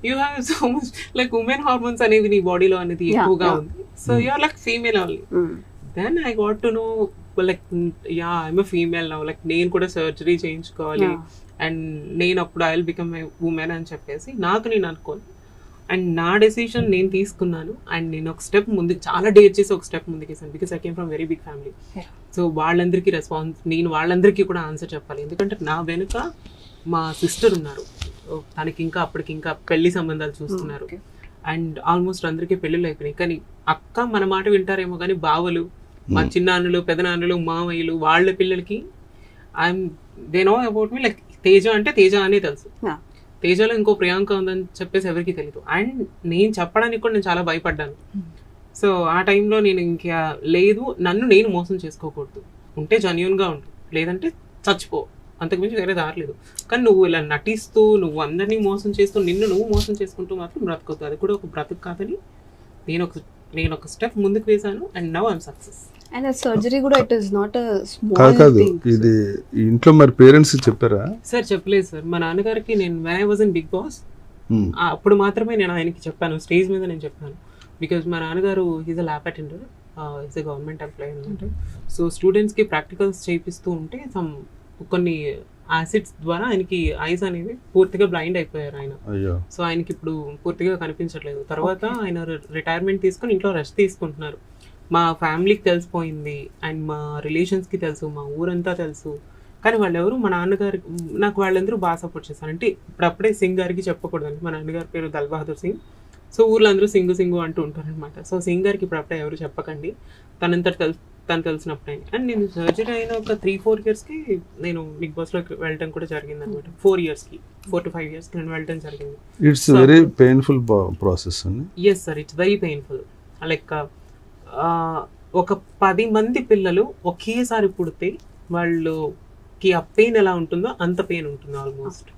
You have so much like women hormones అనేవి నీ బాడీలో అనేది ఎక్కువగా ఉంది. So you are like female only. Then I got to know like yeah I'm a female now. Like నేను కూడా surgery చేయించుకోవాలి అండ్ నేను అప్పుడు I will become a women అని చెప్పేసి నాకు నేను అనుకోను. అండ్ నా డెసిషన్ నేను తీసుకున్నాను అండ్ నేను ఒక స్టెప్ ముందుకు చాలా డేర్ చేసి ఒక స్టెప్ ముందుకు వేసాను because I came from very big family. So వాళ్ళందరికీ నేను వాళ్ళందరికీ కూడా ఆన్సర్ చెప్పాలి ఎందుకంటే నా వెనుక మా సిస్టర్ ఉన్నారు, తనకి ఇంకా అప్పటికి ఇంకా పెళ్లి సంబంధాలు చూస్తున్నారు అండ్ ఆల్మోస్ట్ అందరికీ పెళ్ళిళ్ళు అయిపోయినాయి. కానీ అక్క మన మాట వింటారేమో కానీ బావలు, మా చిన్నాన్నలు, పెదనాన్నలు, మామయ్యలు వాళ్ళ పిల్లలకి I'm they know about me like Teja అంటే తేజ అనే తెలుసు, తేజలో ఇంకో ప్రియాంక ఉందని చెప్పేసి ఎవరికి తెలియదు. అండ్ నేను చెప్పడానికి కూడా నేను చాలా భయపడ్డాను. సో ఆ టైంలో నేను ఇంకా లేదు, నన్ను నేను మోసం చేసుకోకూడదు, ఉంటే జెన్యూన్గా ఉండు లేదంటే చచ్చిపో, అంతకుమించి వేరే దారలేదు. కానీ నువ్వు ఇలా నటిస్తూ నువ్వు అందరినీ మోసం చేస్తూ నువ్వు మోసం చేసుకుంటూ మాత్రం బ్రతకొద్దు, అది కూడా ఒక బ్రతుకు కాదని నేను ఒక స్టెప్ ముందుకు వేసాను and now I'm success. And surgery కూడా it is not a small thing. ఇది ఇంట్లో మరి పేరెంట్స్ చెప్పారా? సార్ చెప్పలేదు సార్. మా నాన్నగారికి నేను when I was in Bigg Boss అప్పుడు మాత్రమే నేను ఆయనకి చెప్పాను, స్టేజ్ మీద నేను చెప్పాను. బికాజ్ మా నాన్నగారు is a lab attender, is a government employee అనమాట. సో స్టూడెంట్స్కి ప్రాక్టికల్స్ చేయిస్తూ ఉంటే కొన్ని యాసిడ్స్ ద్వారా ఆయనకి ఐస్ అనేవి పూర్తిగా బ్లైండ్ అయిపోయారు ఆయన. సో ఆయనకి ఇప్పుడు పూర్తిగా కనిపించట్లేదు. తర్వాత ఆయన రిటైర్మెంట్ తీసుకొని ఇంట్లో రెస్ట్ తీసుకుంటున్నారు. మా ఫ్యామిలీకి తెలిసిపోయింది అండ్ మా రిలేషన్స్కి తెలుసు, మా ఊరంతా తెలుసు. కానీ వాళ్ళు ఎవరు, మా నాన్నగారికి నాకు వాళ్ళందరూ బాగా సపోర్ట్ చేశారు. అంటే ఇప్పుడప్పుడే సింగ్ గారికి చెప్పకూడదండి, మా నాన్నగారి పేరు దల్ బహదూర్ సింగ్. సో ఊర్లో అందరూ సింగు అంటూ ఉంటారు అనమాట. సో సింగ్ గారికి ఇప్పుడప్పుడే ఎవరు చెప్పకండి, తను తెలిసినప్పుడే. అండ్ నేను సర్జరీ అయిన ఒక 3-4 yearsకి నేను బిగ్ బాస్లోకి వెళ్ళడం కూడా జరిగింది అనమాట. 4 to 5 years నేను వెళ్ళడం జరిగింది. ఇట్స్ వెరీ పెయిన్ఫుల్ ప్రాసెస్ అండి. Yes sir, it's very painful. Like ఒక 10 మంది పిల్లలు ఒకేసారి పుడితే వాళ్ళకి ఆ పెయిన్ ఎలా ఉంటుందో అంత పెయిన్ ఉంటుంది ఆల్మోస్ట్.